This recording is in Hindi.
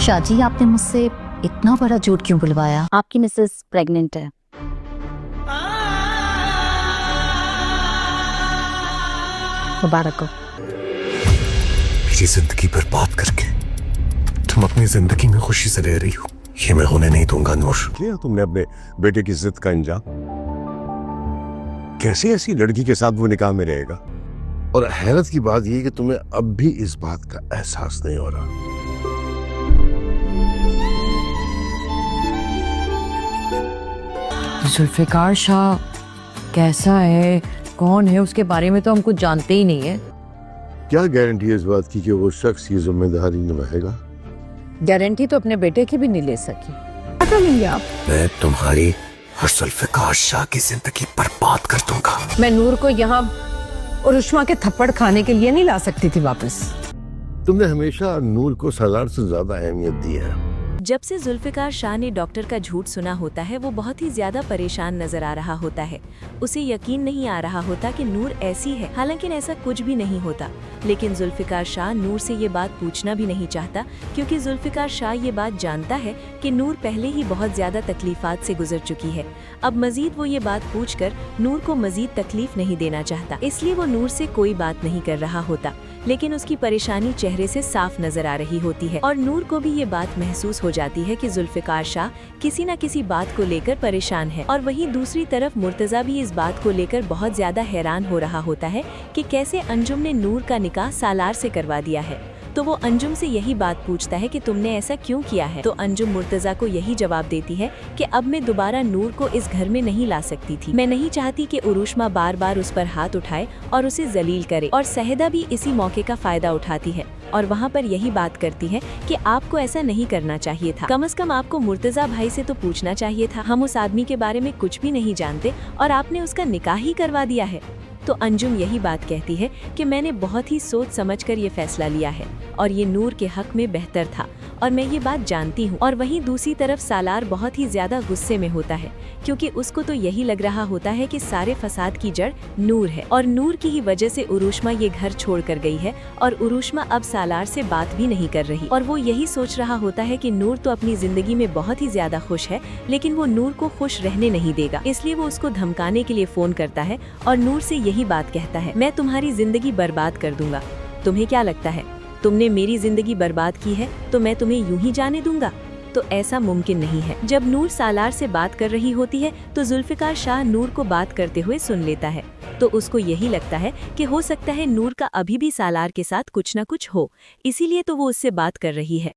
शाजी, आपने मुझसे इतना बड़ा झूठ क्यों बुलवाया? आपकी मिसेस प्रेग्नेंट है। मुबारक हो। मेरी जिंदगी बर्बाद करके तुम अपनी जिंदगी में खुशी से रह रही हो, ये मैं होने नहीं दूंगा। नूर, लिया तुमने अपने बेटे की जिद का अंजाम। कैसे ऐसी लड़की के साथ वो निकाह में रहेगा? और हैरत की बात यह कि तुम्हें अब भी इस बात का एहसास नहीं हो रहा। जुल्फिकार शाह कैसा है, कौन है, उसके बारे में तो हम कुछ जानते ही नहीं है। क्या गारंटी है इस बात की कि वो शख्स ये जिम्मेदारी निभाएगा? गारंटी तो अपने बेटे की भी नहीं ले सकी। मैं तुम्हारी और जुल्फिकार शाह की जिंदगी बर्बाद कर दूंगा। मैं नूर को यहाँ उरुष्मा के थप्पड़ खाने के लिए नहीं ला सकती थी वापस। तुमने हमेशा नूर को सलार से ज्यादा अहमियत दी है। जब से जुल्फिकार शाह ने डॉक्टर का झूठ सुना होता है, वो बहुत ही ज्यादा परेशान नजर आ रहा होता है। उसे यकीन नहीं आ रहा होता कि नूर ऐसी है, हालांकि ऐसा कुछ भी नहीं होता। लेकिन जुल्फिकार शाह नूर से ये बात पूछना भी नहीं चाहता, क्योंकि जुल्फिकार शाह ये बात जानता है कि नूर पहले ही बहुत ज्यादा तकलीफात से गुजर चुकी है। अब मजीद वो ये बात पूछकर नूर को मजीद तकलीफ नहीं देना चाहता, इसलिए वो नूर से कोई बात नहीं कर रहा होता। लेकिन उसकी परेशानी चेहरे से साफ नजर आ रही होती है और नूर को भी ये बात महसूस हो जाती है कि जुल्फिकार शाह किसी न किसी बात को लेकर परेशान है। और वहीं दूसरी तरफ मुर्तजा भी इस बात को लेकर बहुत ज्यादा हैरान हो रहा होता है कि कैसे अंजुम ने नूर का निकाह सालार से करवा दिया है। तो वो अंजुम से यही बात पूछता है कि तुमने ऐसा क्यों किया है। तो अंजुम मुर्तजा को यही जवाब देती है कि अब मैं दोबारा नूर को इस घर में नहीं ला सकती थी। मैं नहीं चाहती कि उरुष्मा बार बार उस पर हाथ उठाए और उसे जलील करे। और सहदा भी इसी मौके का फायदा उठाती है और वहाँ पर यही बात करती है कि आपको ऐसा नहीं करना चाहिए था। कम से कम आपको मुर्तजा भाई से तो पूछना चाहिए था। हम उस आदमी के बारे में कुछ भी नहीं जानते और आपने उसका निकाह ही करवा दिया है। तो अंजुम यही बात कहती है कि मैंने बहुत ही सोच समझकर ये फैसला लिया है और ये नूर के हक में बेहतर था और मैं ये बात जानती हूँ। और वहीं दूसरी तरफ सालार बहुत ही ज्यादा गुस्से में होता है, क्योंकि उसको तो यही लग रहा होता है कि सारे फसाद की जड़ नूर है और नूर की ही वजह से उरुष्मा ये घर छोड़ कर गई है और उरुष्मा अब सालार से बात भी नहीं कर रही। और वो यही सोच रहा होता है कि नूर तो अपनी जिंदगी में बहुत ही ज्यादा खुश है, लेकिन वो नूर को खुश रहने नहीं देगा। इसलिए वो उसको धमकाने के लिए फोन करता है और नूर से यही बात कहता है, मैं तुम्हारी जिंदगी बर्बाद कर दूंगा। तुम्हें क्या लगता है, तुमने मेरी जिंदगी बर्बाद की है तो मैं तुम्हें यूं ही जाने दूंगा? तो ऐसा मुमकिन नहीं है। जब नूर सालार से बात कर रही होती है तो जुल्फिकार शाह नूर को बात करते हुए सुन लेता है। तो उसको यही लगता है कि हो सकता है नूर का अभी भी सालार के साथ कुछ न कुछ हो, इसीलिए तो वो उससे बात कर रही है।